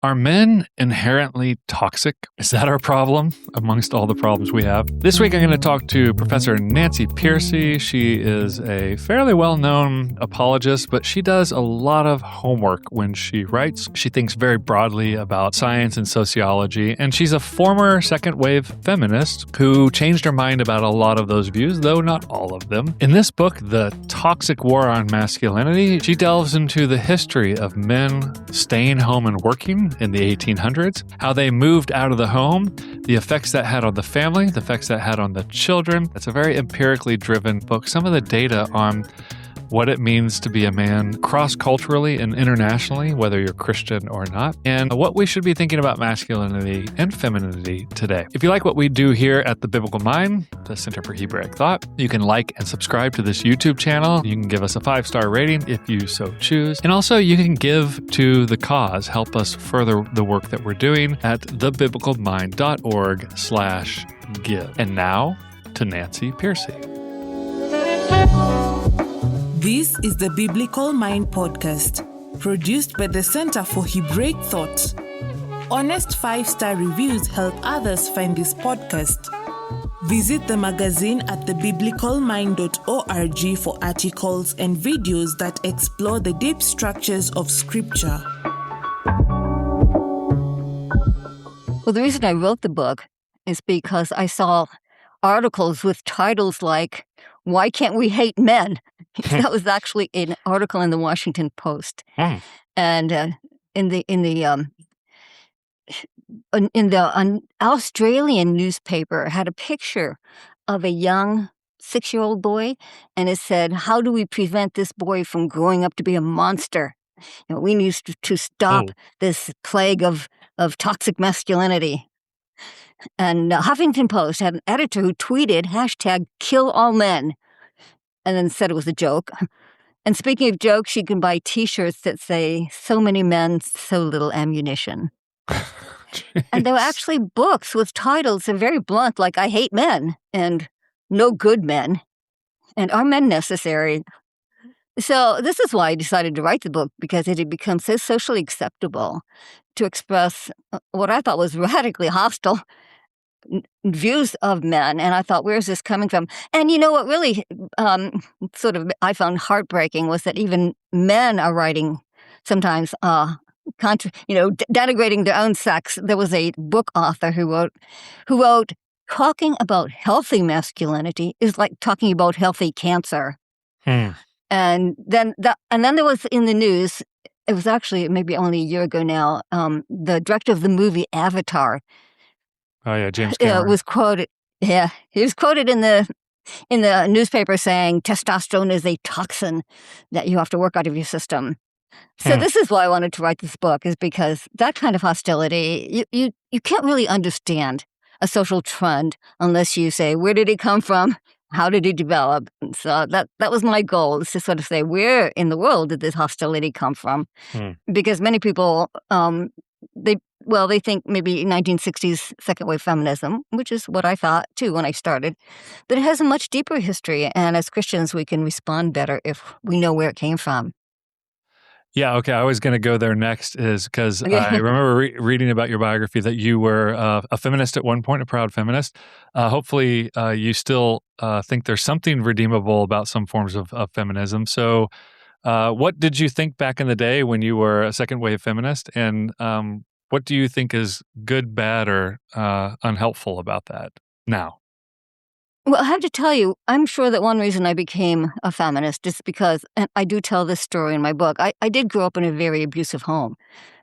Are men inherently toxic? Is that our problem amongst all the problems we have? This week, I'm going to talk to Professor Nancy Pearcey. She is a fairly well-known apologist, but she does a lot of homework when she writes. She thinks very broadly about science and sociology, and she's a former second-wave feminist who changed her mind about a lot of those views, though not all of them. In this book, The Toxic War on Masculinity, she delves into the history of men staying home and working in the 1800s, how they moved out of the home, the effects that had on the family, the effects that had on the children. It's a very empirically driven book. Some of the data on what it means to be a man cross-culturally and internationally, whether you're Christian or not, and what we should be thinking about masculinity and femininity today. If you like what we do here at The Biblical Mind, the Center for Hebraic Thought, you can like and subscribe to this YouTube channel. You can give us a 5-star rating if you so choose. And also you can give to the cause, help us further the work that we're doing at thebiblicalmind.org/give. And now to Nancy Pearcey. This is the Biblical Mind Podcast, produced by the Center for Hebraic Thought. Honest 5-star reviews help others find this podcast. Visit the magazine at thebiblicalmind.org for articles and videos that explore the deep structures of Scripture. Well, the reason I wrote the book is because I saw articles with titles like, "Why Can't We Hate Men?" That was actually an article in the Washington Post, and in the Australian newspaper had a picture of a young 6-year-old boy, and it said, "How do we prevent this boy from growing up to be a monster? You know, we need to stop this plague of toxic masculinity." And Huffington Post had an editor who tweeted #KillAllMen, and then said it was a joke. And speaking of jokes, you can buy T-shirts that say, "So many men, so little ammunition." And there were actually books with titles that are very blunt, like "I Hate Men" and "No Good Men" and "Are Men Necessary?" So this is why I decided to write the book, because it had become so socially acceptable to express what I thought was radically hostile views of men. And I thought, where's this coming from? And you know what really I found heartbreaking was that even men are writing sometimes denigrating their own sex. There was a book author who wrote, "Talking about healthy masculinity is like talking about healthy cancer." And then there was in the news, it was actually maybe only a year ago now, the director of the movie Avatar. Oh yeah, James Cameron. Was quoted. Yeah, he was quoted in the newspaper saying testosterone is a toxin that you have to work out of your system. So this is why I wanted to write this book, is because that kind of hostility, you can't really understand a social trend unless you say, where did it come from? How did it develop? And so that was my goal, is to sort of say, where in the world did this hostility come from? Because many people, they think maybe 1960s second-wave feminism, which is what I thought, too, when I started. But it has a much deeper history, and as Christians, we can respond better if we know where it came from. Yeah, okay. I was going to go there next, is because I remember reading about your biography that you were a feminist at one point, a proud feminist. Hopefully, you still think there's something redeemable about some forms of feminism. So what did you think back in the day when you were a second-wave feminist? And what do you think is good, bad, or unhelpful about that now? Well, I have to tell you, I'm sure that one reason I became a feminist is because, and I do tell this story in my book, I did grow up in a very abusive home.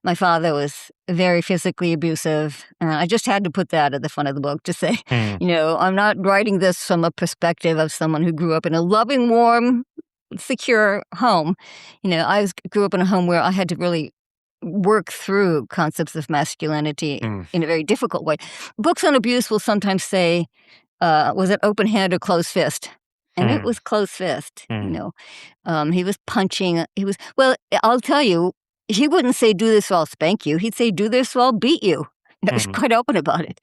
My father was very physically abusive, and I just had to put that at the front of the book to say, I'm not writing this from a perspective of someone who grew up in a loving, warm, secure home. I grew up in a home where I had to really work through concepts of masculinity in a very difficult way. Books on abuse will sometimes say, was it open hand or closed fist? And it was closed fist, He was punching. I'll tell you, he wouldn't say, "Do this or I'll spank you." He'd say, "Do this or I'll beat you." He was quite open about it.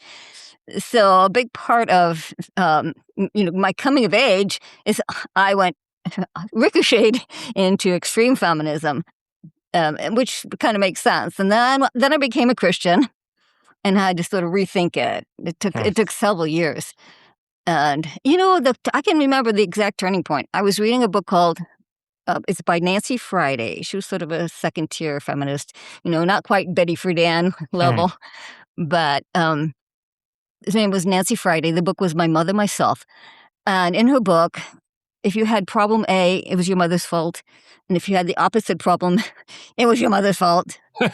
So a big part of, my coming of age is I went ricocheted into extreme feminism. which kind of makes sense. And then I became a Christian and had to sort of rethink it. It took several years. And, I can remember the exact turning point. I was reading a book called, it's by Nancy Friday. She was sort of a second-tier feminist, not quite Betty Friedan level, but his name was Nancy Friday. The book was My Mother, Myself. And in her book, if you had problem A, it was your mother's fault. And if you had the opposite problem, it was your mother's fault. Well,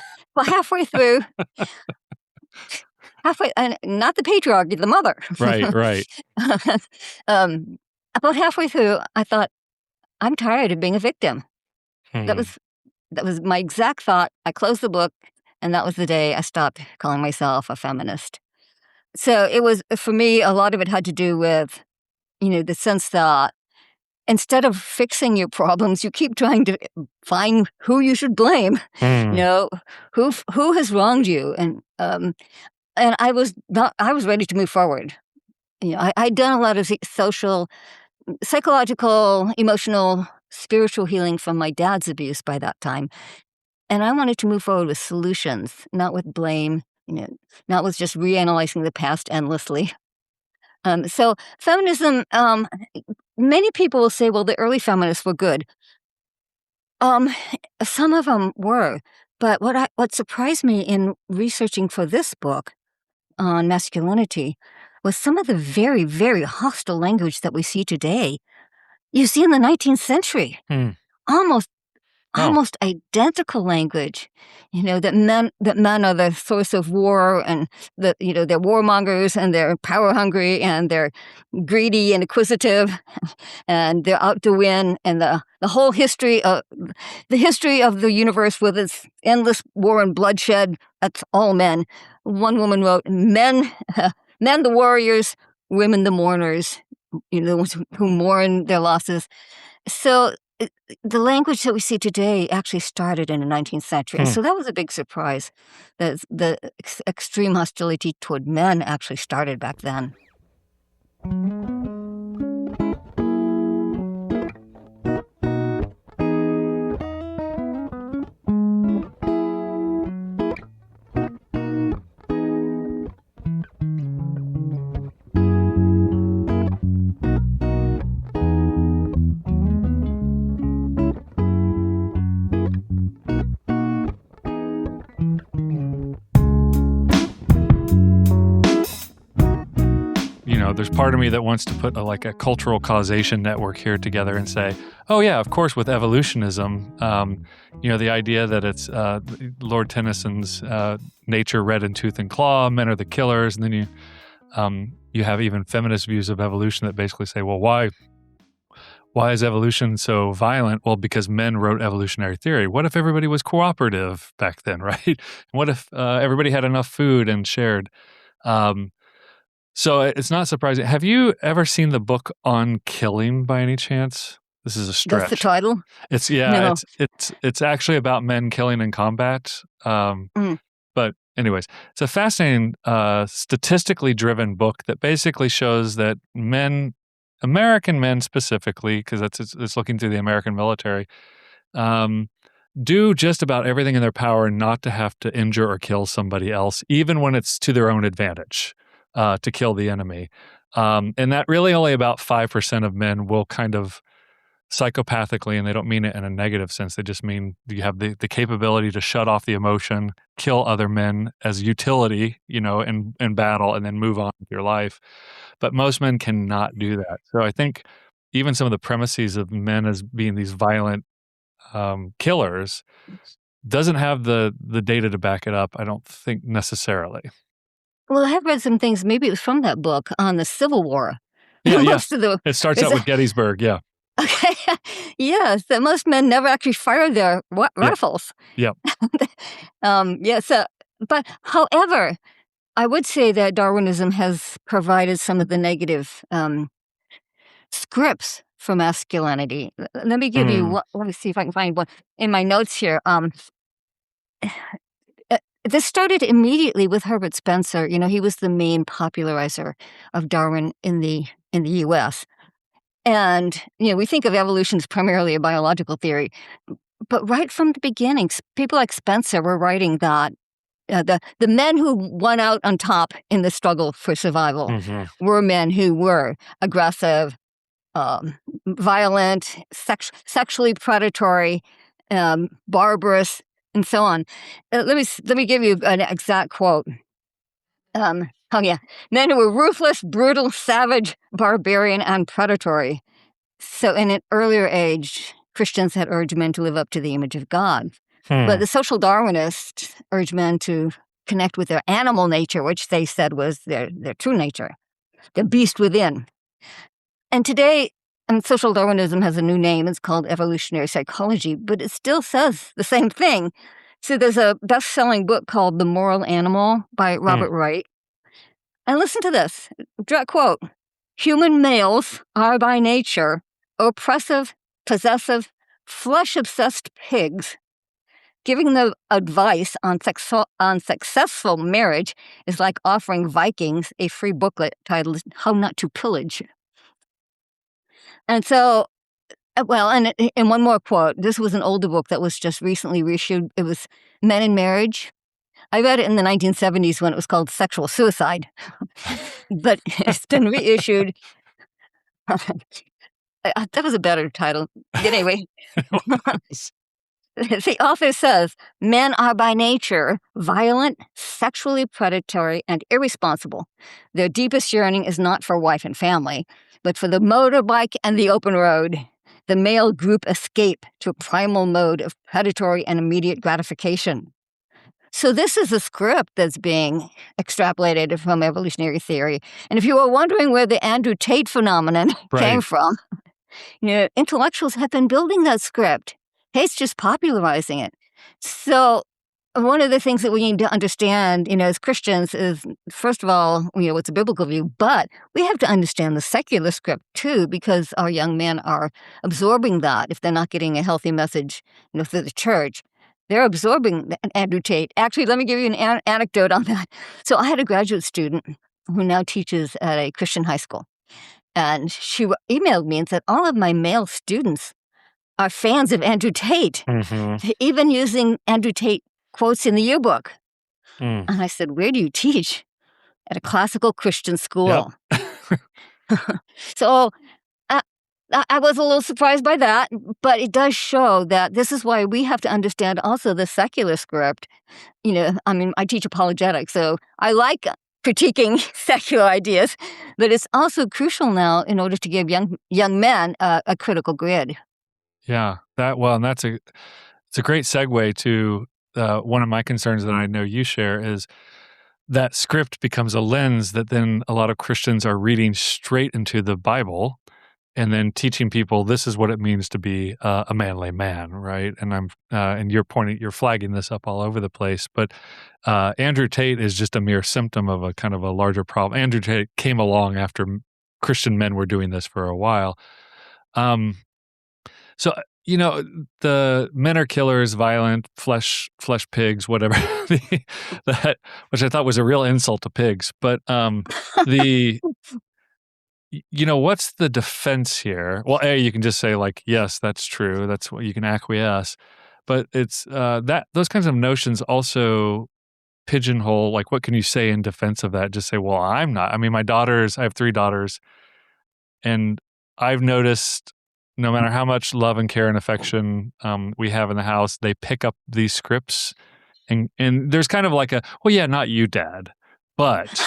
and not the patriarchy, the mother. Right. About halfway through, I thought, I'm tired of being a victim. That was my exact thought. I closed the book, and that was the day I stopped calling myself a feminist. So it was, for me, a lot of it had to do with, the sense that instead of fixing your problems, you keep trying to find who you should blame. Who has wronged you, and I was ready to move forward. I'd done a lot of social, psychological, emotional, spiritual healing from my dad's abuse by that time. And I wanted to move forward with solutions, not with blame, not with just reanalyzing the past endlessly. So feminism, many people will say, well, the early feminists were good. Some of them were. But what surprised me in researching for this book on masculinity was some of the very, very hostile Oh. language that we see today. You see in the 19th century, almost identical language, that men are the source of war, and they're warmongers, and they're power hungry, and they're greedy and acquisitive, and they're out to win, and the whole history of the universe with its endless war and bloodshed, that's all men. One woman wrote, men the warriors, women the mourners, the ones who mourn their losses. So the language that we see today actually started in the 19th century. So that was a big surprise that the extreme hostility toward men actually started back then. There's part of me that wants to put a cultural causation network here together and say, oh yeah, of course, with evolutionism, the idea that it's Lord Tennyson's nature red in tooth and claw, men are the killers, and then you have even feminist views of evolution that basically say, well, why is evolution so violent? Well, because men wrote evolutionary theory. What if everybody was cooperative back then, right? What if everybody had enough food and shared? So it's not surprising. Have you ever seen the book On Killing by any chance? This is a stretch. That's the title? No. It's actually about men killing in combat. But anyways, it's a fascinating, statistically driven book that basically shows that men, American men specifically, because it's looking through the American military, do just about everything in their power not to have to injure or kill somebody else, even when it's to their own advantage. To kill the enemy. And that really only about 5% of men will kind of psychopathically, and they don't mean it in a negative sense, they just mean you have the capability to shut off the emotion, kill other men as utility, in battle, and then move on with your life. But most men cannot do that. So I think even some of the premises of men as being these violent killers doesn't have the data to back it up, I don't think necessarily. Well, I have read some things, maybe it was from that book, on the Civil War. Yeah. It starts out with Gettysburg, yeah. Okay, yes, that most men never actually fired their rifles. Yeah. But however, I would say that Darwinism has provided some of the negative scripts for masculinity. Let me give you, let me see if I can find one in my notes here. This started immediately with Herbert Spencer. He was the main popularizer of Darwin in the U.S. And we think of evolution as primarily a biological theory, But right from the beginning, people like Spencer were writing that the men who won out on top in the struggle for survival were men who were aggressive, violent, sexually predatory, barbarous, and so on. Let me give you an exact quote. Men who were ruthless, brutal, savage, barbarian, and predatory. So in an earlier age, Christians had urged men to live up to the image of God. But the social Darwinists urged men to connect with their animal nature, which they said was their true nature, the beast within. And today, social Darwinism has a new name. It's called evolutionary psychology, but it still says the same thing. So there's a best-selling book called The Moral Animal by Robert Wright. And listen to this, direct quote, "Human males are by nature oppressive, possessive, flesh-obsessed pigs. Giving them advice on successful marriage is like offering Vikings a free booklet titled How Not to Pillage." And so, and one more quote. This was an older book that was just recently reissued. It was Men in Marriage. I read it in the 1970s when it was called Sexual Suicide, but it's been reissued. That was a better title. Anyway, the author says, men are by nature violent, sexually predatory, and irresponsible. Their deepest yearning is not for wife and family, but for the motorbike and the open road. The male group escape to a primal mode of predatory and immediate gratification. So this is a script that's being extrapolated from evolutionary theory. And if you were wondering where the Andrew Tate phenomenon came from, intellectuals have been building that script. Tate's just popularizing it. So one of the things that we need to understand, as Christians is, first of all, what's a biblical view, but we have to understand the secular script too, because our young men are absorbing that if they're not getting a healthy message, through the church. They're absorbing Andrew Tate. Actually, let me give you an anecdote on that. So I had a graduate student who now teaches at a Christian high school. And she emailed me and said, all of my male students are fans of Andrew Tate, even using Andrew Tate quotes in the yearbook. And I said, where do you teach? At a classical Christian school. Yep. So I was a little surprised by that, but it does show that this is why we have to understand also the secular script. I teach apologetics, so I like critiquing secular ideas, but it's also crucial now in order to give young men a critical grid. Yeah, and it's a great segue to one of my concerns that I know you share is that script becomes a lens that then a lot of Christians are reading straight into the Bible and then teaching people this is what it means to be a manly man, right? And you're flagging this up all over the place. But Andrew Tate is just a mere symptom of a kind of a larger problem. Andrew Tate came along after Christian men were doing this for a while. So the men are killers, violent, flesh pigs, whatever. That which I thought was a real insult to pigs. But what's the defense here? Well, you can just say like, yes, that's true. That's what you can acquiesce. But it's those kinds of notions also pigeonhole, like, what can you say in defense of that? Just say, well, I'm not. I mean, I have 3 daughters, and I've noticed no matter how much love and care and affection we have in the house, they pick up these scripts, and there's kind of like well, yeah, not you, Dad, but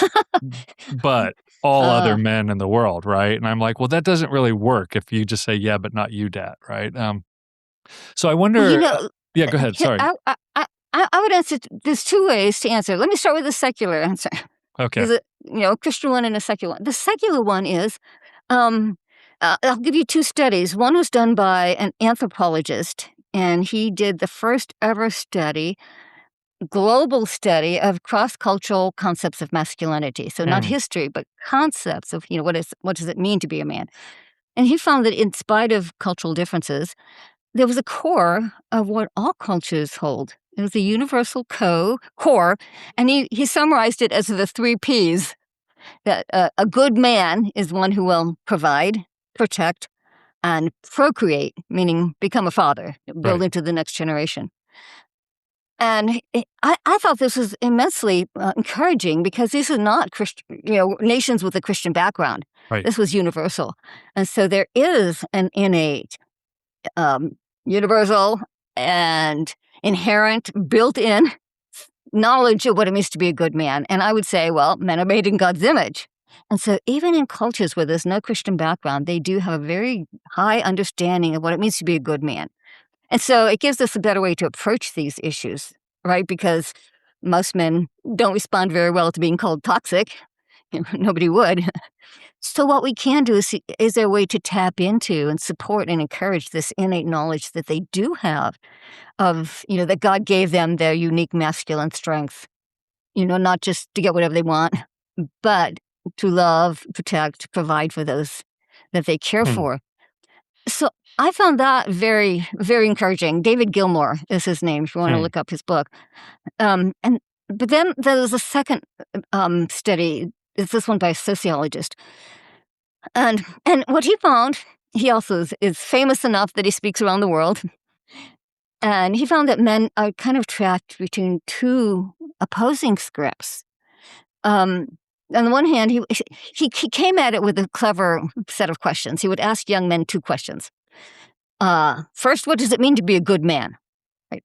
all other men in the world, right? And I'm like, well, that doesn't really work if you just say, yeah, but not you, Dad, right? So I wonder. Yeah, go ahead. Sorry. I would answer. There's 2 ways to answer. Let me start with the secular answer. Okay. There's a Christian one and a secular one. The secular one is, I'll give you 2 studies. One was done by an anthropologist, and he did the first ever global study of cross-cultural concepts of masculinity. So not history, but concepts of, what does it mean to be a man? And he found that in spite of cultural differences, there was a core of what all cultures hold. It was a universal core, and he summarized it as the 3 Ps, that a good man is one who will provide, protect, and procreate, meaning become a father, build Right. into the next generation. And I thought this was immensely encouraging because this is not nations with a Christian background. Right. This was universal. And so there is an innate, universal and inherent, built-in knowledge of what it means to be a good man. And I would say, well, men are made in God's image. And so even in cultures where there's no Christian background, they do have a very high understanding of what it means to be a good man. And so it gives us a better way to approach these issues, right? Because most men don't respond very well to being called toxic. Nobody would. So what we can do is there a way to tap into and support and encourage this innate knowledge that they do have of, that God gave them their unique masculine strength, not just to get whatever they want, but to love, protect, provide for those that they care for. So I found that very, very encouraging. David Gilmour is his name, if you want to look up his book. But then there's a second study. It's this one by a sociologist. And what he found, he also is famous enough that he speaks around the world. And he found that men are kind of trapped between two opposing scripts. On the one hand, he came at it with a clever set of questions. He would ask young men two questions. First, what does it mean to be a good man? Right?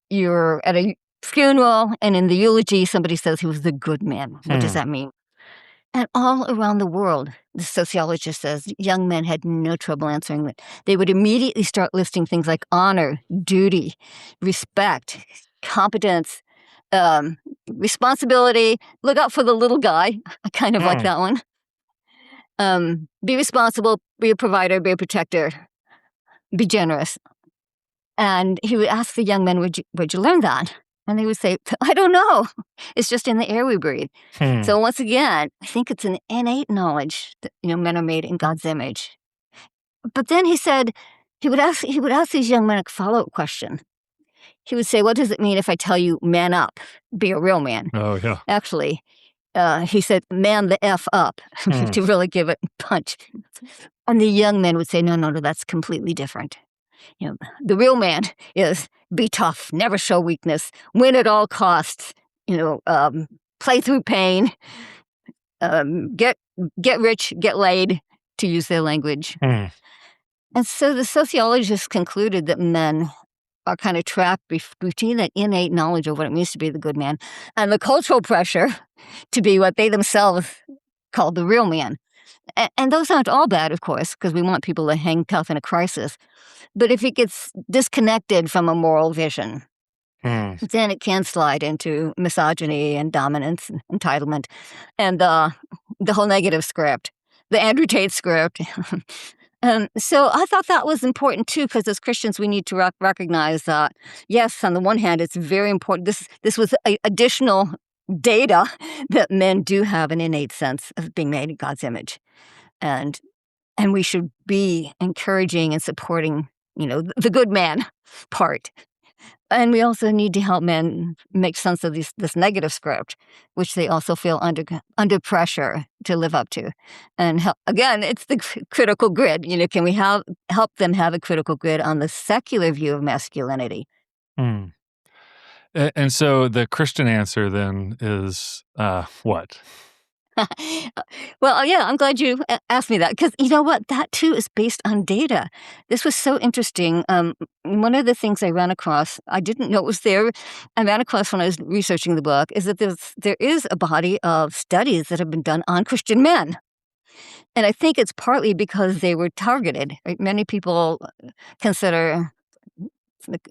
You're at a funeral, and in the eulogy, somebody says he was the good man. What does that mean? And all around the world, the sociologist says, young men had no trouble answering it. They would immediately start listing things like honor, duty, respect, competence, responsibility. Look out for the little guy. I kind of like that one. Be responsible, be a provider, be a protector, be generous. And he would ask the young men, where'd you learn that? And they would say, I don't know. It's just in the air we breathe. So once again, I think it's an innate knowledge that men are made in God's image. But then he said he would ask these young men a follow-up question. He would say, what does it mean if I tell you man up, be a real man? Oh, yeah. Actually, he said man the F up to really give it punch. And the young men would say, no, that's completely different. The real man is be tough, never show weakness, win at all costs, play through pain, get rich, get laid, to use their language. And so the sociologists concluded that men are kind of trapped between that innate knowledge of what it means to be the good man and the cultural pressure to be what they themselves call the real man. And those aren't all bad, of course, because we want people to hang tough in a crisis. But if it gets disconnected from a moral vision, then it can slide into misogyny and dominance and entitlement and the whole negative script, the Andrew Tate script. So I thought that was important, too, because as Christians, we need to recognize that, yes, on the one hand, it's very important. This was additional data that men do have an innate sense of being made in God's image. And we should be encouraging and supporting, the good man part. And we also need to help men make sense of this negative script, which they also feel under pressure to live up to. And again, it's the critical grid. Can we help them have a critical grid on the secular view of masculinity? And so the Christian answer then is what? Well, yeah, I'm glad you asked me that because you know what? That too is based on data. This was so interesting. One of the things I ran across, I didn't know it was there, I ran across when I was researching the book, is that there is a body of studies that have been done on Christian men. And I think it's partly because they were targeted. Right? Many people consider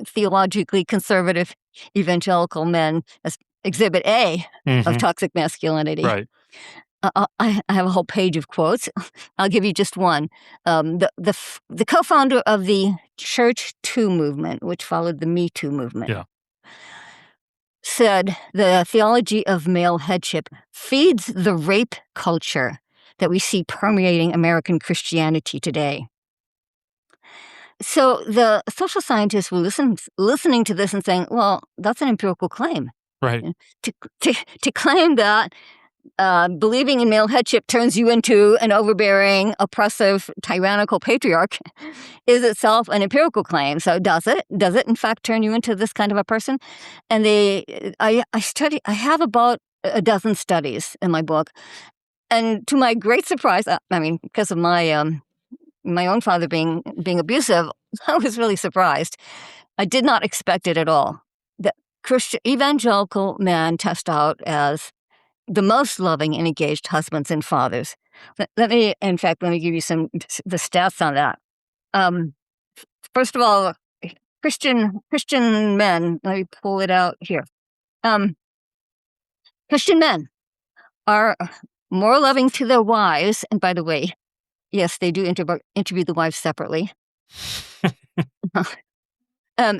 theologically conservative evangelical men as exhibit A of toxic masculinity. Right. I have a whole page of quotes. I'll give you just one. The co-founder of the Church Too movement, which followed the Me Too movement, said the theology of male headship feeds the rape culture that we see permeating American Christianity today. So the social scientists were listening to this and saying, well, that's an empirical claim. Right. To claim that believing in male headship turns you into an overbearing, oppressive, tyrannical patriarch is itself an empirical claim. So does it? Does it in fact turn you into this kind of a person? And I have about a dozen studies in my book. And to my great surprise, because of my own father being abusive, I was really surprised. I did not expect it at all. The Christian evangelical men test out as the most loving and engaged husbands and fathers. Let me give you the stats on that. First of all, Christian men. Let me pull it out here. Christian men are more loving to their wives, and by the way, yes, they do interview the wives separately.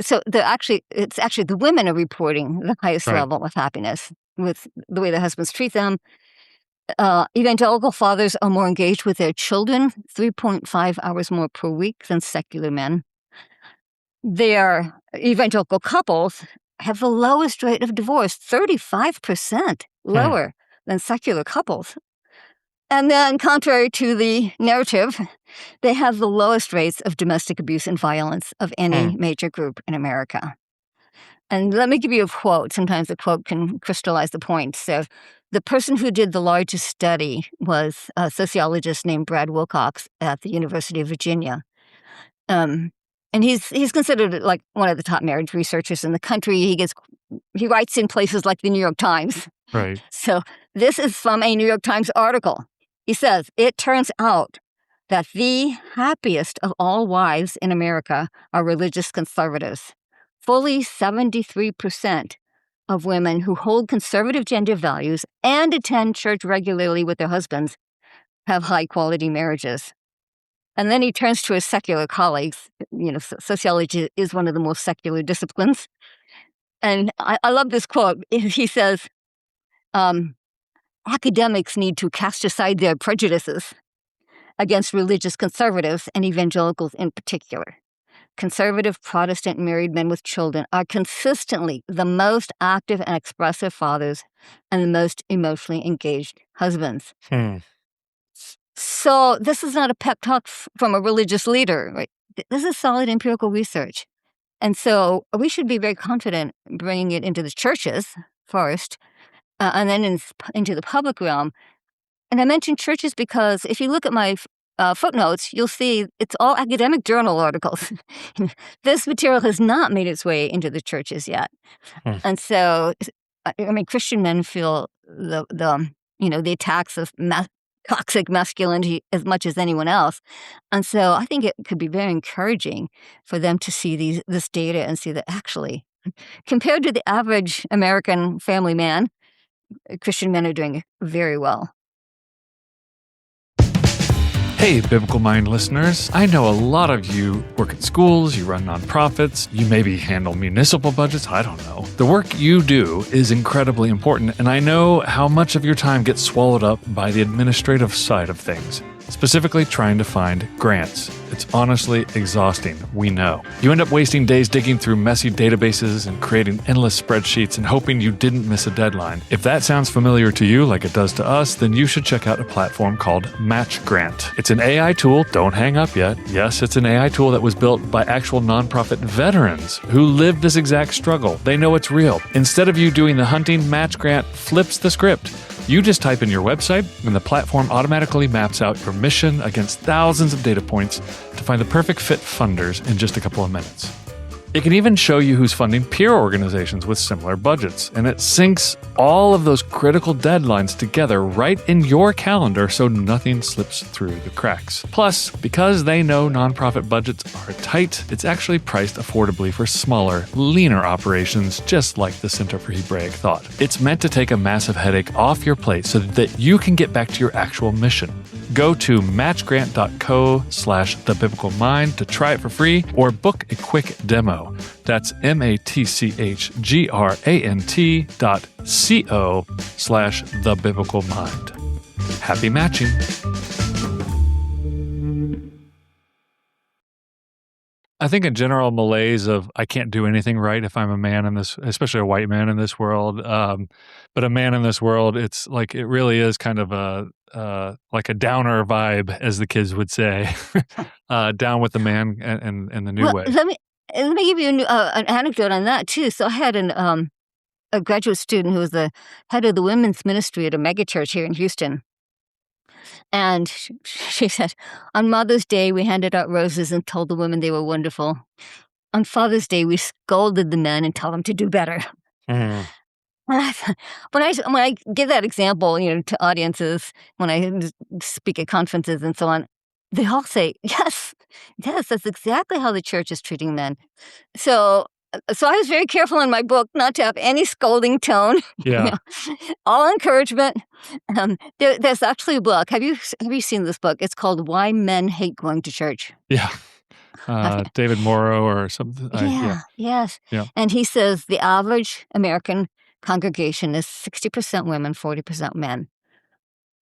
So it's actually the women are reporting the highest level of happiness with the way their husbands treat them. Evangelical fathers are more engaged with their children, 3.5 hours more per week than secular men. Their evangelical couples have the lowest rate of divorce, 35% lower than secular couples. And then, contrary to the narrative, they have the lowest rates of domestic abuse and violence of any major group in America. And let me give you a quote. Sometimes a quote can crystallize the point. So the person who did the largest study was a sociologist named Brad Wilcox at the University of Virginia. And he's considered like one of the top marriage researchers in the country. He writes in places like the New York Times. Right. So this is from a New York Times article. He says, it turns out that the happiest of all wives in America are religious conservatives. Fully 73% of women who hold conservative gender values and attend church regularly with their husbands have high-quality marriages. And then he turns to his secular colleagues. Sociology is one of the most secular disciplines. And I love this quote. He says, academics need to cast aside their prejudices against religious conservatives and evangelicals in particular. Conservative Protestant married men with children are consistently the most active and expressive fathers and the most emotionally engaged husbands. So this is not a pep talk from a religious leader, right? This is solid empirical research. And so we should be very confident bringing it into the churches first, and then into the public realm. And I mentioned churches because if you look at my footnotes, you'll see it's all academic journal articles. This material has not made its way into the churches yet. And so, Christian men feel the attacks of toxic masculinity as much as anyone else. And so I think it could be very encouraging for them to see this data and see that actually, compared to the average American family man, Christian men are doing very well. Hey, Biblical Mind listeners. I know a lot of you work at schools, you run nonprofits, you maybe handle municipal budgets, I don't know. The work you do is incredibly important, and I know how much of your time gets swallowed up by the administrative side of things, specifically trying to find grants. It's honestly exhausting, we know. You end up wasting days digging through messy databases and creating endless spreadsheets and hoping you didn't miss a deadline. If that sounds familiar to you like it does to us, then you should check out a platform called Match Grant. It's an AI tool, don't hang up yet. Yes, it's an AI tool that was built by actual nonprofit veterans who lived this exact struggle. They know it's real. Instead of you doing the hunting, Match Grant flips the script. You just type in your website, and the platform automatically maps out your mission against thousands of data points to find the perfect fit funders in just a couple of minutes. It can even show you who's funding peer organizations with similar budgets, and it syncs all of those critical deadlines together right in your calendar so nothing slips through the cracks. Plus, because they know nonprofit budgets are tight, it's actually priced affordably for smaller, leaner operations just like the Center for Hebraic Thought. It's meant to take a massive headache off your plate so that you can get back to your actual mission. Go to matchgrant.co/thebiblicalmind to try it for free or book a quick demo. That's matchgrant.co/thebiblicalmind. Happy matching. I think a general malaise of I can't do anything right if I'm a man in this, especially a white man in this world. But a man in this world, it's like it really is kind of a like a downer vibe, as the kids would say, down with the man in the new Well, way. let me give you an anecdote on that too. So I had a graduate student who was the head of the women's ministry at a megachurch here in Houston. And she said, on Mother's Day, we handed out roses and told the women they were wonderful. On Father's Day, we scolded the men and told them to do better. Mm. When I give that example, to audiences, when I speak at conferences and so on, they all say, yes, that's exactly how the church is treating men. So I was very careful in my book not to have any scolding tone. Yeah. All encouragement. There's actually a book. Have you seen this book? It's called Why Men Hate Going to Church. Yeah. David Morrow or something. Yes. Yeah. And he says the average American congregation is 60% women, 40% men.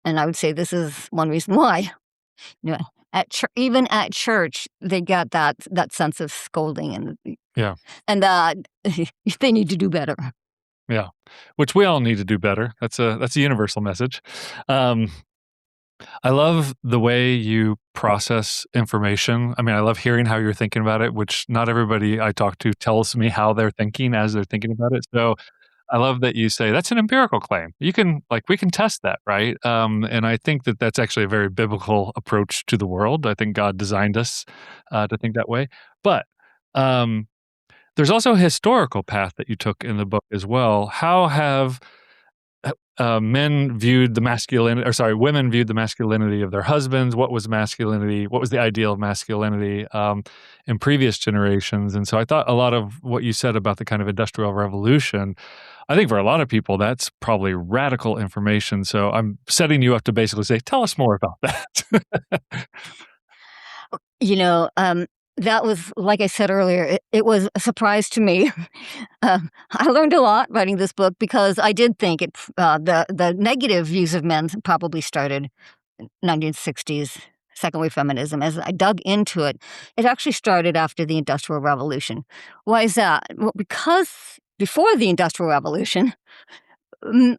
And I would say this is one reason why. Even at church, they got that sense of scolding and they need to do better. Yeah, which we all need to do better. That's a universal message. I love the way you process information. I mean, I love hearing how you're thinking about it, which not everybody I talk to tells me how they're thinking as they're thinking about it. So I love that you say that's an empirical claim. We can test that, right? And I think that that's actually a very biblical approach to the world. I think God designed us to think that way. But there's also a historical path that you took in the book as well. How have women viewed the masculinity of their husbands? What was masculinity? What was the ideal of masculinity in previous generations? And so I thought a lot of what you said about the kind of Industrial Revolution, I think for a lot of people, that's probably radical information. So I'm setting you up to basically say, tell us more about that. That was, like I said earlier, it was a surprise to me. I learned a lot writing this book because I did think the negative views of men probably started in 1960s, second wave feminism. As I dug into it, it actually started after the Industrial Revolution. Why is that? Well, because before the Industrial Revolution,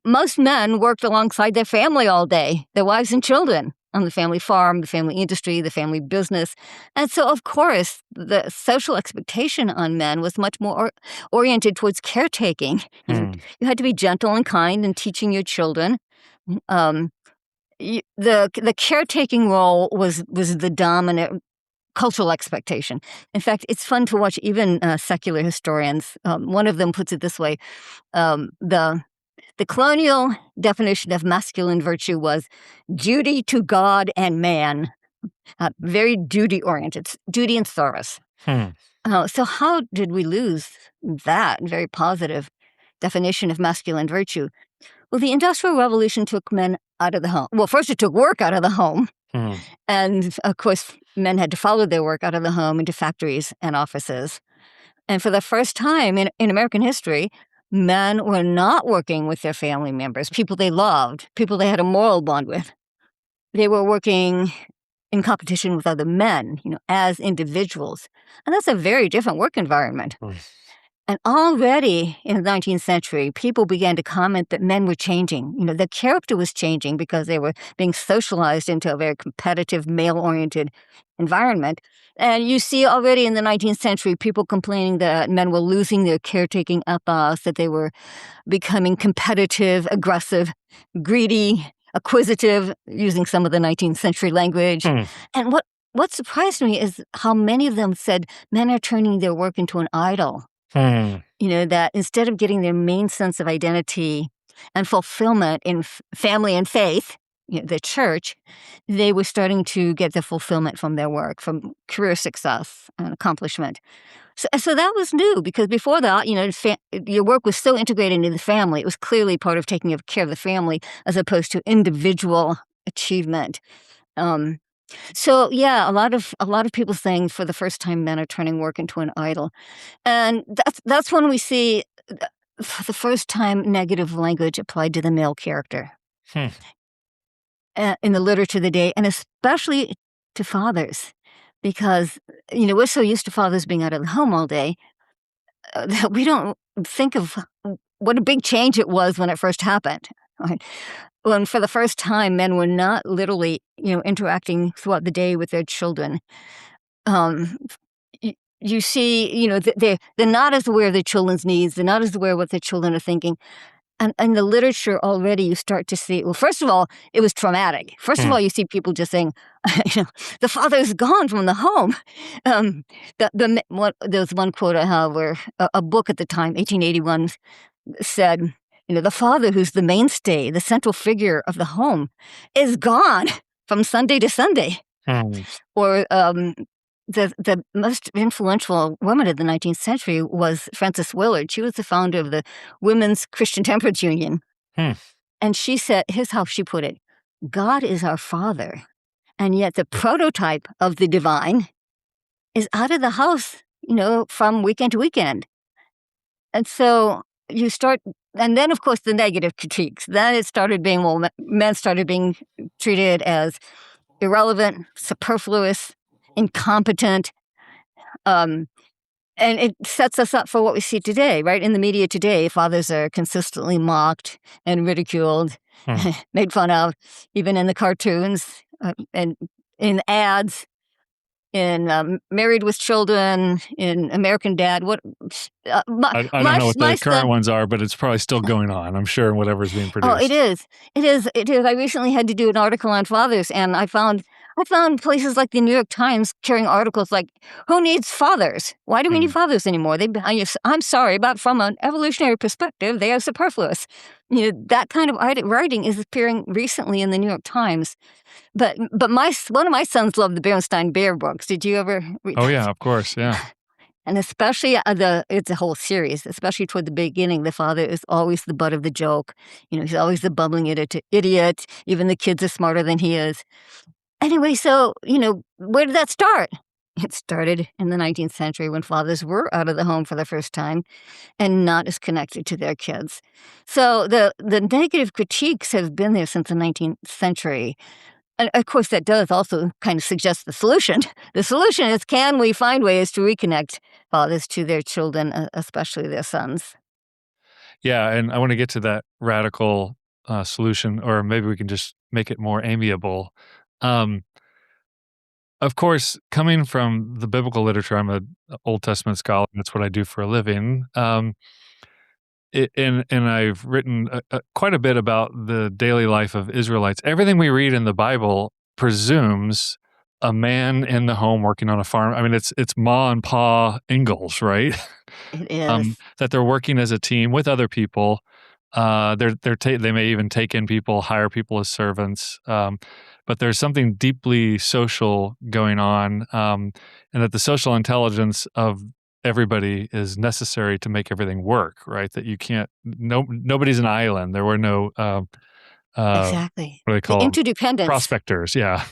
most men worked alongside their family all day, their wives and children, on the family farm, the family industry, the family business. And so, of course, the social expectation on men was much more oriented towards caretaking. You had to be gentle and kind in teaching your children. The caretaking role was the dominant cultural expectation. In fact, it's fun to watch even secular historians. One of them puts it this way. The colonial definition of masculine virtue was duty to God and man, very duty-oriented, duty and service. So how did we lose that very positive definition of masculine virtue? Well, the Industrial Revolution took men out of the home. Well, first it took work out of the home. And, of course, men had to follow their work out of the home into factories and offices. And for the first time in American history, men were not working with their family members, people they loved, people they had a moral bond with. They were working in competition with other men, as individuals. And that's a very different work environment. And already in the 19th century, people began to comment that men were changing. Their character was changing because they were being socialized into a very competitive, male-oriented environment. And you see already in the 19th century, people complaining that men were losing their caretaking ethos, that they were becoming competitive, aggressive, greedy, acquisitive, using some of the 19th century language. And what surprised me is how many of them said men are turning their work into an idol. That instead of getting their main sense of identity and fulfillment in family and faith, the church, they were starting to get the fulfillment from their work, from career success and accomplishment. So that was new because before that, your work was so integrated into the family. It was clearly part of taking care of the family as opposed to individual achievement. So yeah, a lot of people saying for the first time men are turning work into an idol, and that's when we see for the first time negative language applied to the male character in the literature of the day, and especially to fathers. because, we're so used to fathers being out of the home all day that we don't think of what a big change it was when it first happened. Right? When for the first time, men were not literally, interacting throughout the day with their children. You see, they're not as aware of their children's needs. They're not as aware of what their children are thinking. And in the literature already, you start to see, well, first of all, it was traumatic. First of all, you see people just saying, the father is gone from the home. There's one quote I have where a book at the time, 1881, said, the father who's the mainstay, the central figure of the home, is gone from Sunday to Sunday. Or the most influential woman of the 19th century was Frances Willard. She was the founder of the Women's Christian Temperance Union. And she said, here's how she put it: God is our father, and yet the prototype of the divine is out of the house, from weekend to weekend. And so you start, and then, of course, the negative critiques. Then it started being, men started being treated as irrelevant, superfluous, incompetent, and it sets us up for what we see today, right? In the media today, fathers are consistently mocked and ridiculed, made fun of, even in the cartoons and in ads, in Married with Children, in American Dad. I don't know what the current ones are, but it's probably still going on, I'm sure, in whatever's being produced. Oh, it is. I recently had to do an article on fathers, and I found places like the New York Times carrying articles like, "Who needs fathers? Why do we need fathers anymore? I'm sorry, but from an evolutionary perspective, they are superfluous." That kind of writing is appearing recently in the New York Times. But one of my sons loved the Berenstain Bear books. Did you ever read Oh, yeah, of course, yeah. And especially it's a whole series, especially toward the beginning, the father is always the butt of the joke. He's always the bumbling idiot. Even the kids are smarter than he is. Anyway, so, where did that start? It started in the 19th century when fathers were out of the home for the first time and not as connected to their kids. So the negative critiques have been there since the 19th century. And of course, that does also kind of suggest the solution. The solution is, can we find ways to reconnect fathers to their children, especially their sons? Yeah, and I want to get to that radical solution, or maybe we can just make it more amiable. Of course, coming from the biblical literature, I'm an Old Testament scholar. That's what I do for a living. And I've written quite a bit about the daily life of Israelites. Everything we read in the Bible presumes a man in the home working on a farm. I mean, it's Ma and Pa Ingalls, right? It is. That they're working as a team with other people. They may even take in people, hire people as servants. But there's something deeply social going on, and that the social intelligence of everybody is necessary to make everything work, right? That you can't, nobody's an island. There were no, Exactly. what do they call them? Interdependence. Prospectors, yeah.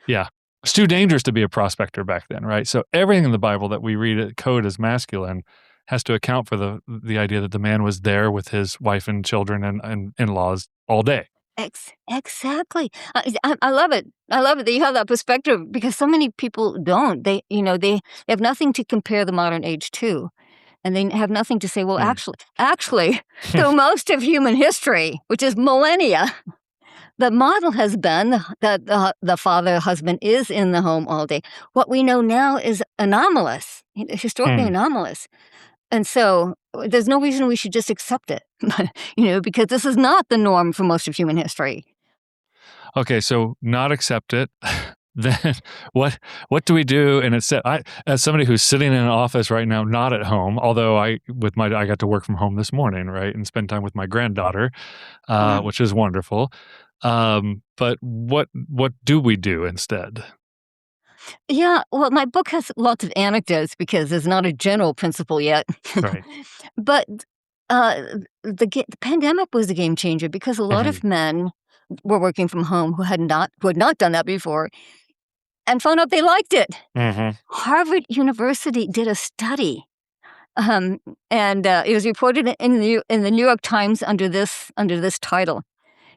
It's too dangerous to be a prospector back then, right? So everything in the Bible that we read code as masculine has to account for the idea that the man was there with his wife and children and in-laws all day. Exactly. I love it. I love it that you have that perspective, because so many people don't. They have nothing to compare the modern age to. And they have nothing to say, well, actually, through most of human history, which is millennia, the model has been that the father husband is in the home all day. What we know now is anomalous, historically anomalous. And so there's no reason we should just accept it, because this is not the norm for most of human history. Okay, so not accept it. Then what do we do? And instead, as somebody who's sitting in an office right now, not at home, although I got to work from home this morning, right, and spend time with my granddaughter, which is wonderful. But what do we do instead? Yeah, well, my book has lots of anecdotes because there's not a general principle yet. Right. But the pandemic was a game changer, because a lot of men were working from home who had not done that before, and found out they liked it. Harvard University did a study, and it was reported in the New York Times under this title: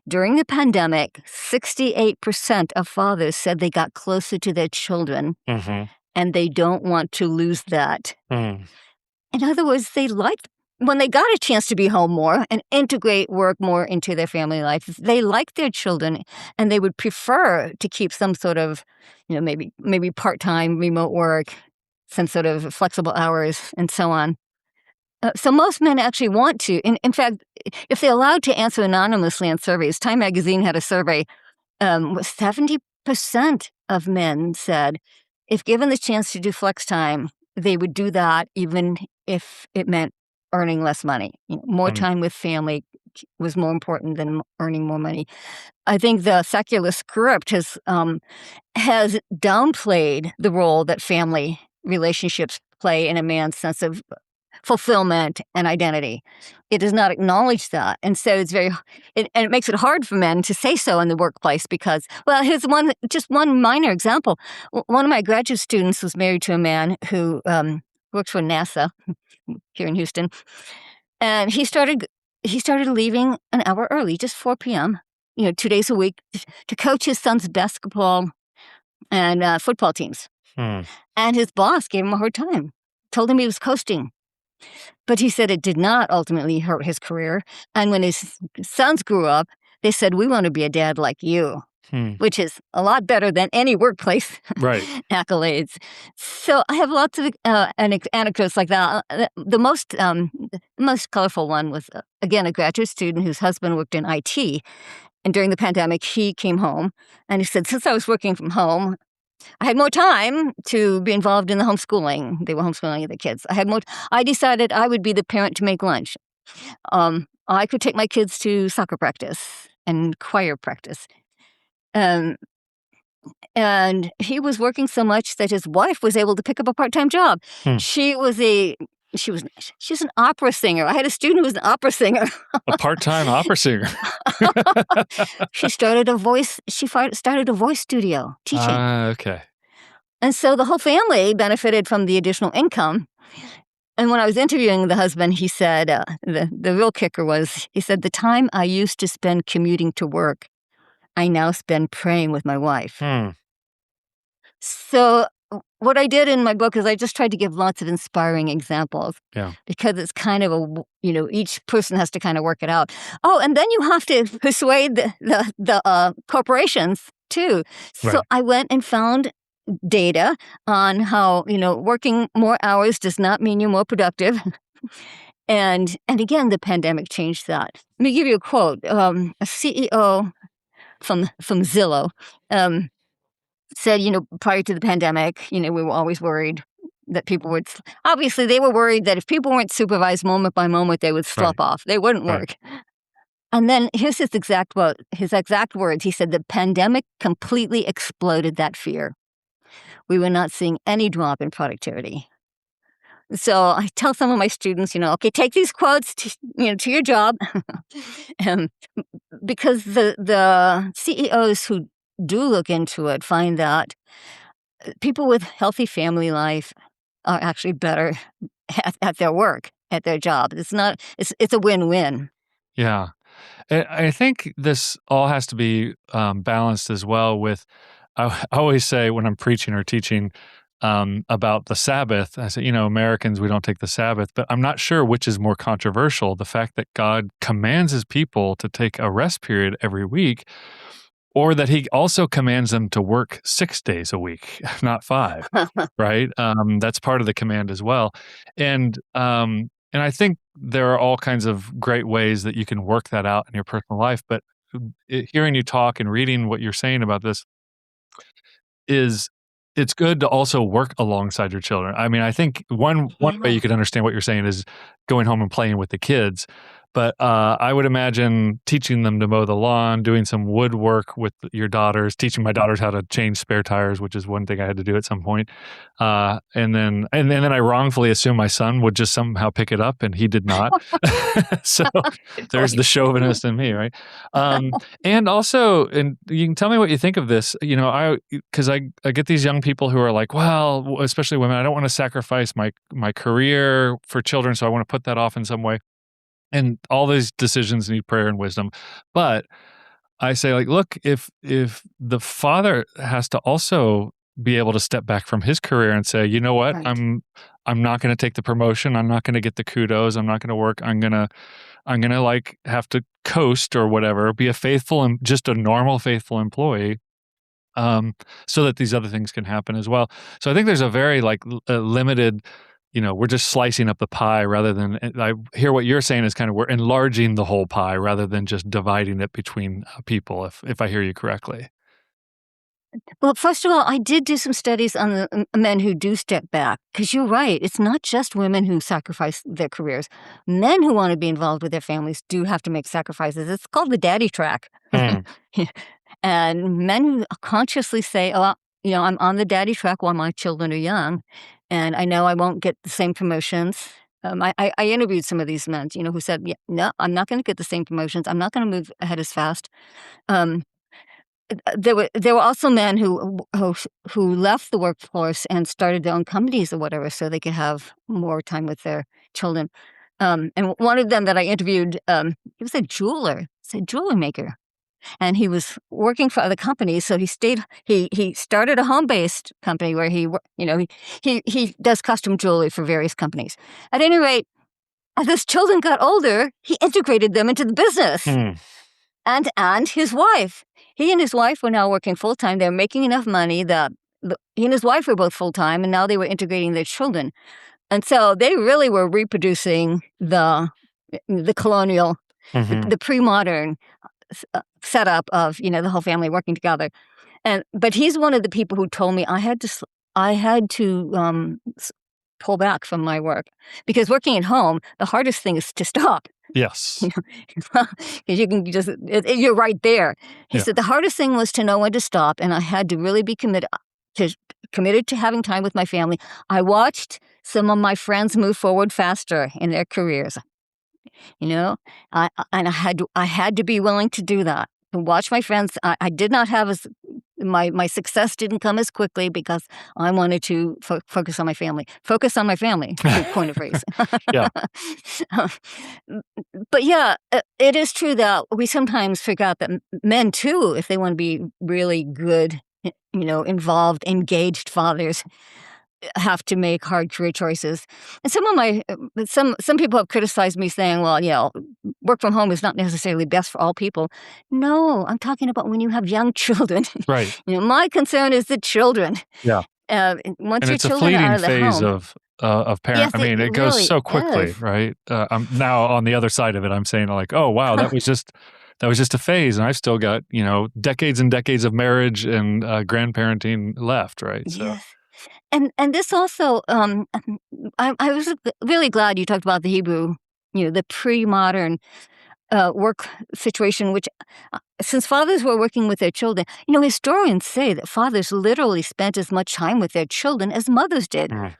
During the pandemic, 68% of fathers said they got closer to their children, and they don't want to lose that. In other words, when they got a chance to be home more and integrate work more into their family life, they liked their children, and they would prefer to keep some sort of, maybe part-time remote work, some sort of flexible hours, and so on. So most men actually want to. In fact, if they're allowed to answer anonymously on surveys, Time Magazine had a survey, 70% of men said if given the chance to do flex time, they would do that even if it meant earning less money. More time with family was more important than earning more money. I think the secular script has downplayed the role that family relationships play in a man's sense of fulfillment and identity. It does not acknowledge that. And so it makes it hard for men to say so in the workplace because, well, here's one minor example. One of my graduate students was married to a man who works for NASA here in Houston. And he started leaving an hour early, just 4 p.m., 2 days a week to coach his son's basketball and football teams. And his boss gave him a hard time, told him he was coasting. But he said it did not ultimately hurt his career. And when his sons grew up, they said, we want to be a dad like you, which is a lot better than any workplace accolades. So I have lots of anecdotes like that. The most colorful one was, again, a graduate student whose husband worked in IT. And during the pandemic, he came home and he said, since I was working from home, I had more time to be involved in the homeschooling. They were homeschooling the kids. I decided I would be the parent to make lunch. I could take my kids to soccer practice and choir practice. And he was working so much that his wife was able to pick up a part-time job. She was an opera singer. I had a student who was an opera singer. A part-time opera singer. She started a voice studio teaching. Okay. And so the whole family benefited from the additional income. And when I was interviewing the husband, he said, the real kicker was, he said, the time I used to spend commuting to work, I now spend praying with my wife. So what I did in my book is I just tried to give lots of inspiring examples. Because it's kind of each person has to kind of work it out. Oh, and then you have to persuade the corporations too. So I went and found data on how, working more hours does not mean you're more productive. And again, the pandemic changed that. Let me give you a quote. A CEO from Zillow said, prior to the pandemic, we were always worried that people would, obviously they were worried that if people weren't supervised moment by moment, they would slop off. They wouldn't work. And then here's his exact words. He said, the pandemic completely exploded that fear. We were not seeing any drop in productivity. So I tell some of my students, okay, take these quotes to your job. Because the CEOs who do look into it find that people with healthy family life are actually better at their work, at their job. It's a win-win. Yeah. I think this all has to be balanced as well with, I always say when I'm preaching or teaching about the Sabbath, I say, Americans, we don't take the Sabbath, but I'm not sure which is more controversial, the fact that God commands his people to take a rest period every week, or that he also commands them to work 6 days a week, not 5, right? That's part of the command as well. And I think there are all kinds of great ways that you can work that out in your personal life. But hearing you talk and reading what you're saying about this it's good to also work alongside your children. I mean, I think one way you could understand what you're saying is going home and playing with the kids. But I would imagine teaching them to mow the lawn, doing some woodwork with your daughters, teaching my daughters how to change spare tires, which is one thing I had to do at some point. And then I wrongfully assumed my son would just somehow pick it up, and he did not. So there's the chauvinist in me, right? And also, and you can tell me what you think of this. Because I get these young people who are like, well, especially women, I don't want to sacrifice my career for children, so I want to put that off in some way. And all these decisions need prayer and wisdom. But I say, like, look, if the father has to also be able to step back from his career and say, you know what, Right. I'm not going to take the promotion. I'm not going to get the kudos. I'm not going to work. I'm gonna like have to coast or whatever, be a faithful and just a normal faithful employee, so that these other things can happen as well. So I think there's a very like limited, we're just slicing up the pie rather than. I hear what you're saying is kind of we're enlarging the whole pie rather than just dividing it between people. If I hear you correctly. Well, first of all, I did do some studies on the men who do step back, because you're right. It's not just women who sacrifice their careers. Men who want to be involved with their families do have to make sacrifices. It's called the daddy track. Mm. And men who consciously say, oh, I'm on the daddy track while my children are young, and I know I won't get the same promotions. I interviewed some of these men, who said, yeah, no, I'm not going to get the same promotions. I'm not going to move ahead as fast. Um, there were also men who left the workforce and started their own companies or whatever, so they could have more time with their children. And one of them that I interviewed, he was a jeweler, a jewelry maker, and he was working for other companies. So he stayed. He started a home-based company where he does custom jewelry for various companies. At any rate, as his children got older, he integrated them into the business. Mm. And his wife. He and his wife were now working full-time. They were making enough money that he and his wife were both full-time, and now they were integrating their children. And so they really were reproducing the colonial, Mhm. the pre-modern setup of, the whole family working together. But he's one of the people who told me I had to pull back from my work, because working at home, the hardest thing is to stop. Yes. Because you can you're right there. He Yeah. said the hardest thing was to know when to stop, and I had to really be committed to having time with my family. I watched some of my friends move forward faster in their careers. And I had to be willing to do that. To watch my friends. I did not have my success didn't come as quickly because I wanted to focus on my family. Focus on my family, to coin a phrase. Yeah. But yeah, it is true that we sometimes forget that men too, if they want to be really good, involved, engaged fathers, have to make hard career choices. And some people have criticized me saying, well, work from home is not necessarily best for all people. No, I'm talking about when you have young children. Right. My concern is the children. Yeah. Once And your it's a children are fleeting out of the phase home. of parent. Yes, I mean, it goes really so quickly, is. right? I'm now on the other side of it. I'm saying like, oh wow, that was just a phase, and I've still got decades and decades of marriage and grandparenting left, right? So Yes. And this also, I was really glad you talked about the Hebrew, the pre-modern work situation, which since fathers were working with their children, historians say that fathers literally spent as much time with their children as mothers did. Mm.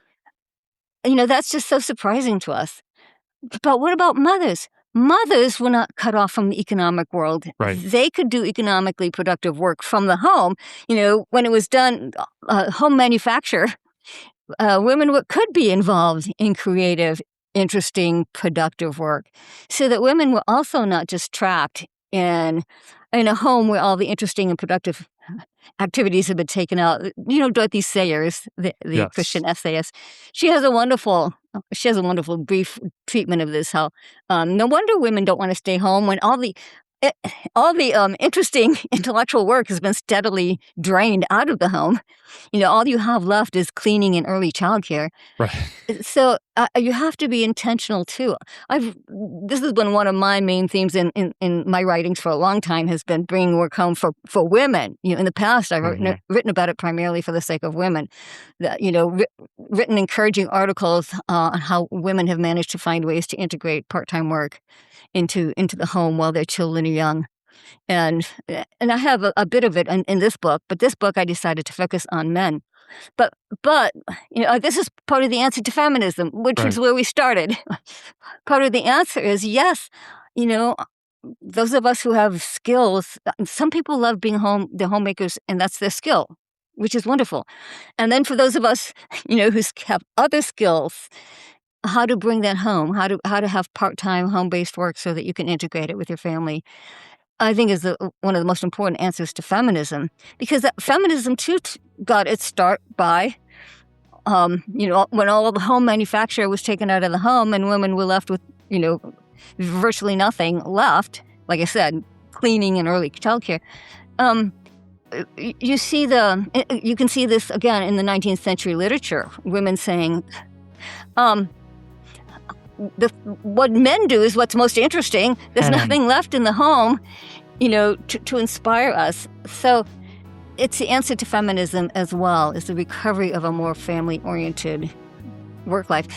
That's just so surprising to us. But what about mothers? Mothers were not cut off from the economic world. Right. They could do economically productive work from the home. When it was done, home manufacture, women could be involved in creative, interesting, productive work, so that women were also not just trapped in a home where all the interesting and productive activities have been taken out. Dorothy Sayers, the Yes. Christian essayist, she has a wonderful brief treatment of this. How no wonder women don't want to stay home when all the interesting intellectual work has been steadily drained out of the home. All you have left is cleaning and early childcare. Right. So you have to be intentional too. This has been one of my main themes in my writings for a long time, has been bringing work home for women. In the past, I've written about it primarily for the sake of women. That written encouraging articles on how women have managed to find ways to integrate part-time work into the home while their children are young. And I have a bit of it in this book, but this book I decided to focus on men. But this is part of the answer to feminism, which Right. is where we started. Part of the answer is yes, those of us who have skills, some people love being they're homemakers, and that's their skill, which is wonderful. And then for those of us, who have other skills, how to bring that home, how to have part-time home-based work so that you can integrate it with your family. I think is one of the most important answers to feminism, because feminism too got its start by, when all the home manufacture was taken out of the home and women were left with, virtually nothing left. Like I said, cleaning and early childcare. You can see this again in the 19th century literature. Women saying, what men do is what's most interesting. There's nothing left in the home, to inspire us. So it's the answer to feminism as well, is the recovery of a more family-oriented work life.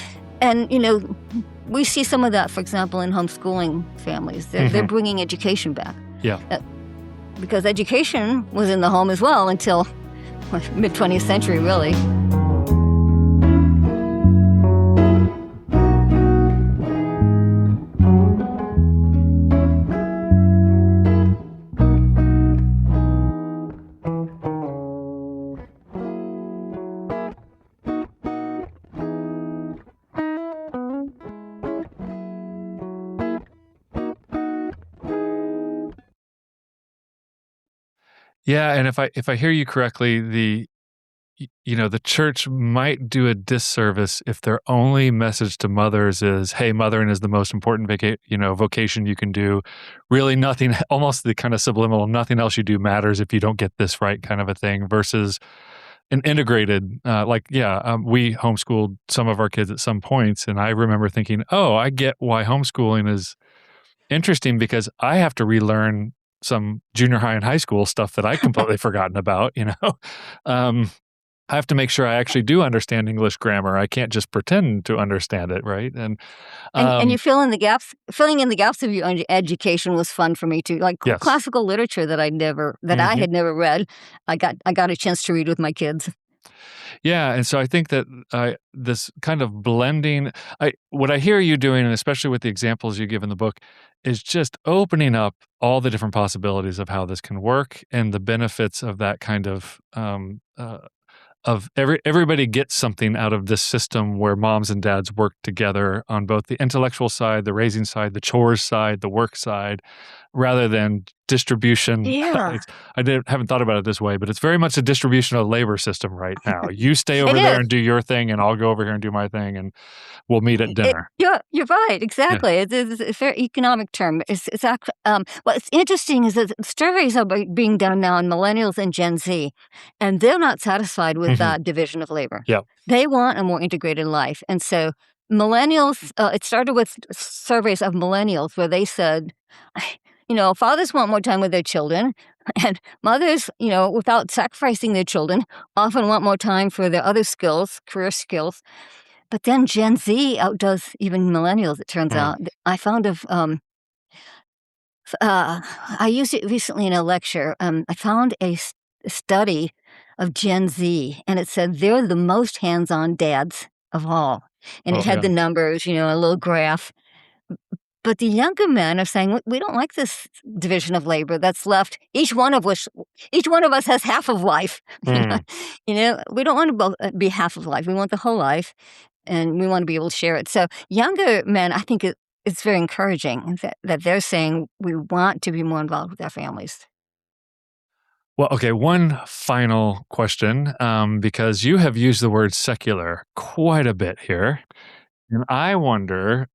And, we see some of that, for example, in homeschooling families. They're bringing education back. Yeah. Because education was in the home as well until mid-20th century, really. Yeah, and if I hear you correctly, the church might do a disservice if their only message to mothers is, "Hey, mothering is the most important vocation you can do. Really, nothing, almost the kind of subliminal, nothing else you do matters if you don't get this right," kind of a thing, versus an integrated, we homeschooled some of our kids at some points, and I remember thinking, "Oh, I get why homeschooling is interesting, because I have to relearn some junior high and high school stuff that I completely forgotten about, I have to make sure I actually do understand English grammar. I can't just pretend to understand it, right?" And you fill in the gaps. Filling in the gaps of your own education was fun for me too. Like yes. Classical literature that I had never read, I got a chance to read with my kids. Yeah, and so I think that this kind of blending, what I hear you doing, and especially with the examples you give in the book, is just opening up all the different possibilities of how this can work and the benefits of that kind of everybody gets something out of this system where moms and dads work together on both the intellectual side, the raising side, the chores side, the work side, rather than distribution. Yeah. Haven't thought about it this way, but it's very much a distribution of labor system right now. You stay over there and do your thing, and I'll go over here and do my thing, and we'll meet at dinner. You're right, exactly. Yeah. It's a very economic term. What's interesting is that surveys are being done now on Millennials and Gen Z, and they're not satisfied with that division of labor. Yeah. They want a more integrated life. And so millennials, it started with surveys of millennials where they said, fathers want more time with their children, and mothers, without sacrificing their children, often want more time for their other skills, career skills. But then Gen Z outdoes even millennials, it turns out. I found I used it recently in a lecture. I found a study of Gen Z, and it said they're the most hands-on dads of all. And it had the numbers, a little graph. But the younger men are saying, we don't like this division of labor that's left. Each one of us has half of life. We don't want to be half of life. We want the whole life, and we want to be able to share it. So younger men, I think it's very encouraging that they're saying we want to be more involved with our families. Well, okay, one final question, because you have used the word secular quite a bit here. And I wonder,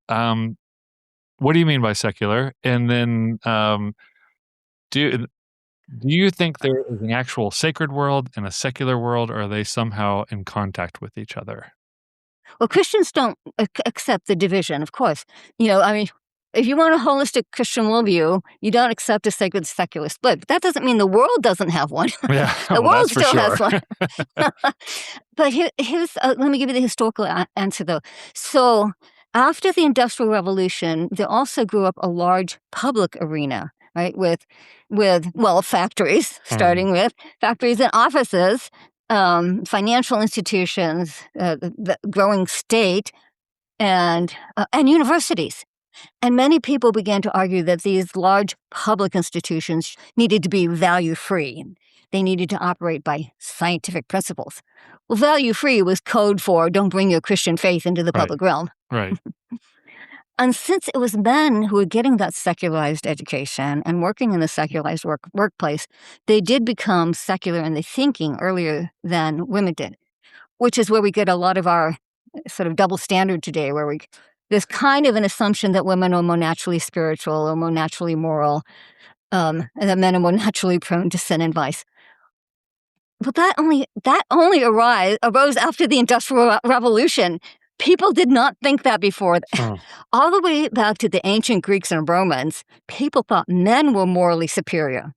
what do you mean by secular? And then do you think there is an actual sacred world and a secular world, or are they somehow in contact with each other? Well, Christians don't accept the division, of course. If you want a holistic Christian worldview, you don't accept a sacred secular split. But that doesn't mean the world doesn't have one. Yeah, the world still has one. But here's let me give you the historical answer, though. So after the Industrial Revolution, there also grew up a large public arena, right, with factories, starting with factories and offices, financial institutions, the growing state, and universities. And many people began to argue that these large public institutions needed to be value-free. They needed to operate by scientific principles. Well, value-free was code for don't bring your Christian faith into the public realm. Right. And since it was men who were getting that secularized education and working in the secularized workplace, they did become secular in their thinking earlier than women did, which is where we get a lot of our sort of double standard today, where there's kind of an assumption that women are more naturally spiritual or more naturally moral, and that men are more naturally prone to sin and vice. But that only arose after the Industrial Revolution. People did not think that before. All the way back to the ancient Greeks and Romans, people thought men were morally superior.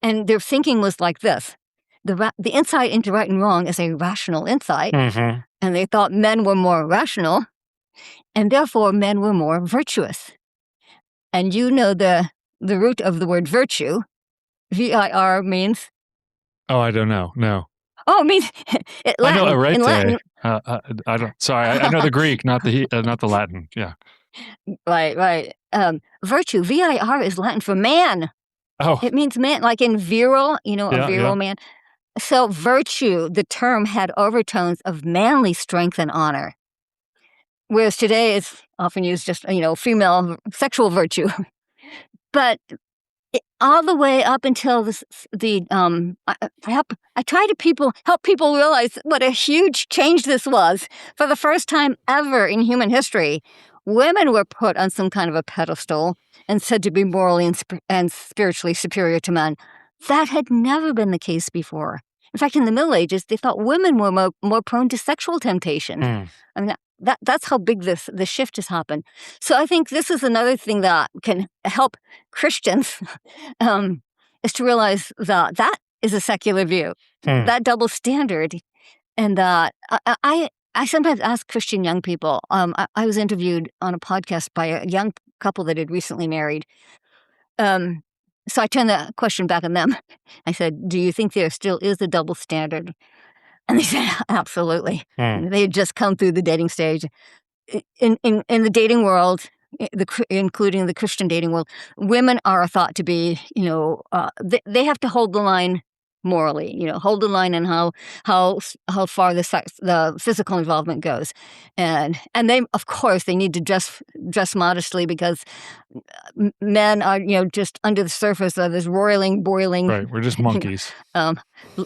And their thinking was like this. The insight into right and wrong is a rational insight. Mm-hmm. And they thought men were more rational, and therefore men were more virtuous. And you know the root of the word virtue. VIR means... Oh, I don't know. No. Oh, it means Latin. I know arete. In Latin, I don't. Sorry, I know the Greek, not the Latin. Yeah. Right. Virtue, VIR, is Latin for man. Oh. It means man, like in virile, a virile man. So virtue, the term, had overtones of manly strength and honor. Whereas today it's often used just, female sexual virtue. But all the way up until I try to help people realize what a huge change this was. For the first time ever in human history, women were put on some kind of a pedestal and said to be morally and spiritually superior to men. That had never been the case before. In fact, in the Middle Ages, they thought women were more prone to sexual temptation. I mean, that's how big this shift has happened. So I think this is another thing that can help Christians is to realize that is a secular view, that double standard, and that I sometimes ask Christian young people. I was interviewed on a podcast by a young couple that had recently married. So I turned the question back on them. I said, "Do you think there still is a double standard?" And they said, "Absolutely." They had just come through the dating stage. In the dating world, including the Christian dating world, women are thought to be, they have to hold the line morally, hold the line in how far the physical involvement goes, and they, of course, they need to dress modestly, because men are, just under the surface of this boiling. Right, we're just monkeys.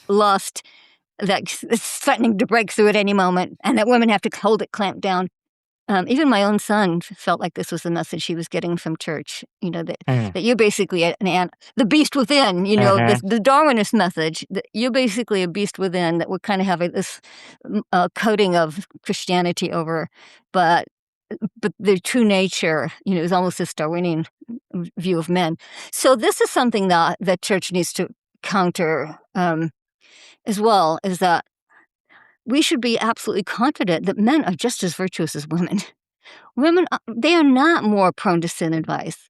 Lust that's threatening to break through at any moment, and that women have to hold it clamped down. Even my own son felt like this was the message he was getting from church, that you're basically the beast within, the Darwinist message, that you're basically a beast within, that we're kind of having this coating of Christianity over, but their true nature, is almost this Darwinian view of men. So this is something that the church needs to counter as well, is that we should be absolutely confident that men are just as virtuous as women. Women, they are not more prone to sin and vice.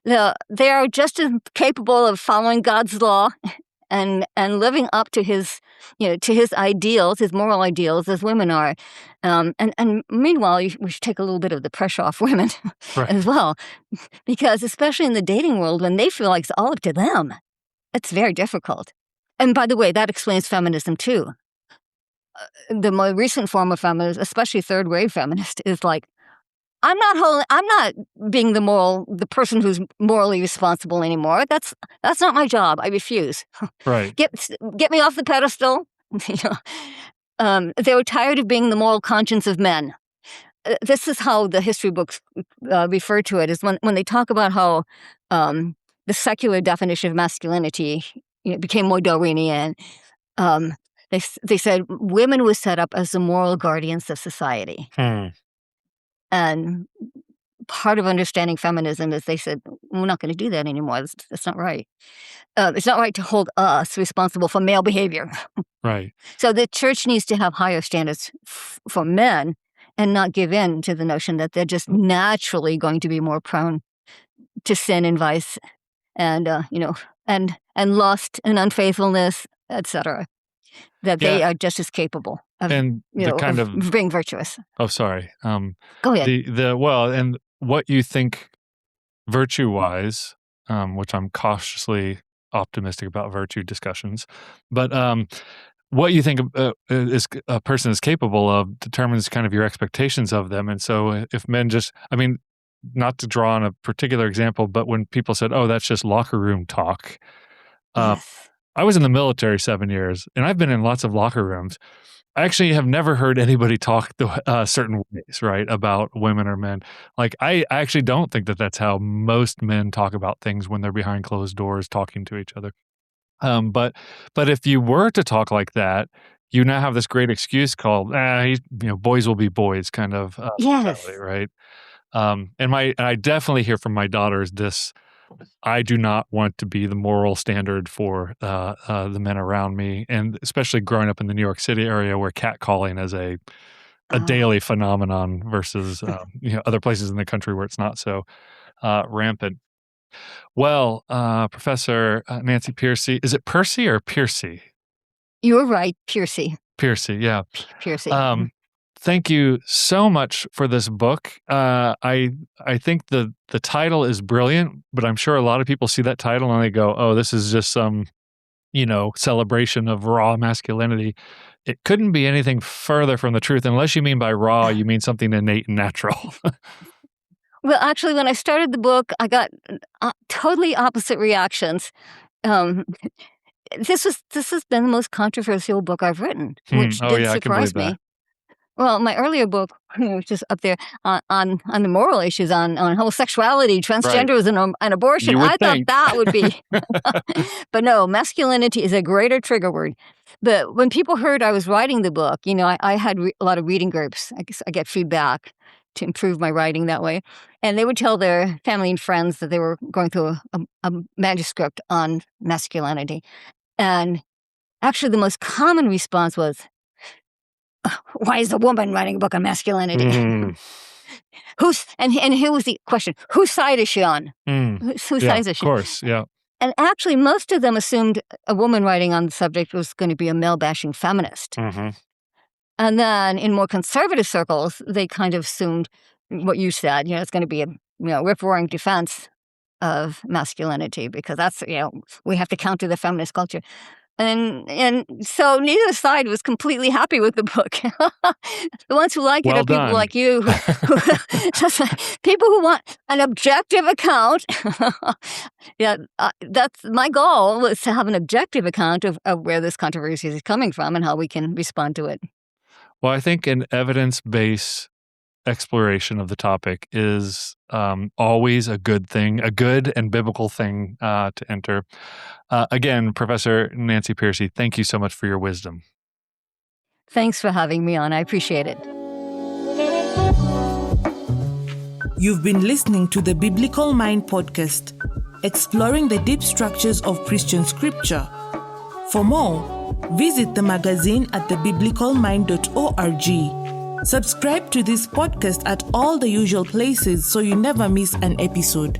They are just as capable of following God's law and living up to his ideals, his moral ideals, as women are. And meanwhile, we should take a little bit of the pressure off women as well, because especially in the dating world, when they feel like it's all up to them, it's very difficult. And by the way, that explains feminism too. The more recent form of feminism, especially third wave feminist, is like, I'm not being the person who's morally responsible anymore. That's not my job. I refuse. Right. Get me off the pedestal. They were tired of being the moral conscience of men. This is how the history books refer to it, is when they talk about how the secular definition of masculinity became more Darwinian. They said women were set up as the moral guardians of society. And part of understanding feminism is they said, we're not going to do that anymore. That's not right. It's not right to hold us responsible for male behavior. Right. So the church needs to have higher standards for men and not give in to the notion that they're just naturally going to be more prone to sin and vice and, and lust and unfaithfulness, etc. That they are just as capable of, of being virtuous. Oh, sorry. Go ahead. And what you think virtue-wise, which I'm cautiously optimistic about virtue discussions, but what you think is a person is capable of determines kind of your expectations of them. And so if men not to draw on a particular example, but when people said, "Oh, that's just locker room talk," Yes. I was in the military 7 years, and I've been in lots of locker rooms. I actually have never heard anybody talk certain ways, right, about women or men. Like, I actually don't think that that's how most men talk about things when they're behind closed doors talking to each other. But if you were to talk like that, you now have this great excuse called, boys will be boys kind of Yes. mentality, right? And I definitely hear from my daughters this. I do not want to be the moral standard for the men around me, and especially growing up in the New York City area where catcalling is a daily phenomenon versus other places in the country where it's not so rampant. Well, Professor Nancy Pearcey, is it Pearcey or Pearcey? You're right, Pearcey. Pearcey, yeah. Pearcey. Thank you so much for this book. I think the title is brilliant, but I'm sure a lot of people see that title and they go, "Oh, this is just some, celebration of raw masculinity." It couldn't be anything further from the truth, unless you mean by raw, you mean something innate and natural. Well, actually, when I started the book, I got totally opposite reactions. This has been the most controversial book I've written, which did surprise me. Well, my earlier book, which is up there on the moral issues on homosexuality, transgenderism, and abortion, I thought that would be. But no, masculinity is a greater trigger word. But when people heard I was writing the book, I had a lot of reading groups. I guess I get feedback to improve my writing that way. And they would tell their family and friends that they were going through a manuscript on masculinity. And actually, the most common response was, "Why is a woman writing a book on masculinity?" And here was the question: whose side is she on? Whose side is she? Of course, yeah. And actually, most of them assumed a woman writing on the subject was going to be a male-bashing feminist. And then in more conservative circles, they kind of assumed what you said. It's going to be a rip-roaring defense of masculinity because that's we have to counter the feminist culture. And so neither side was completely happy with the book. The ones who like it are people like you, people who want an objective account. That's my goal, was to have an objective account of where this controversy is coming from and how we can respond to it. Well, I think an evidence-based exploration of the topic is always a good thing, a good and biblical thing to enter. Again, Professor Nancy Pearcey, thank you so much for your wisdom. Thanks for having me on. I appreciate it. You've been listening to the Biblical Mind podcast, exploring the deep structures of Christian scripture. For more, visit the magazine at thebiblicalmind.org. Subscribe to this podcast at all the usual places so you never miss an episode.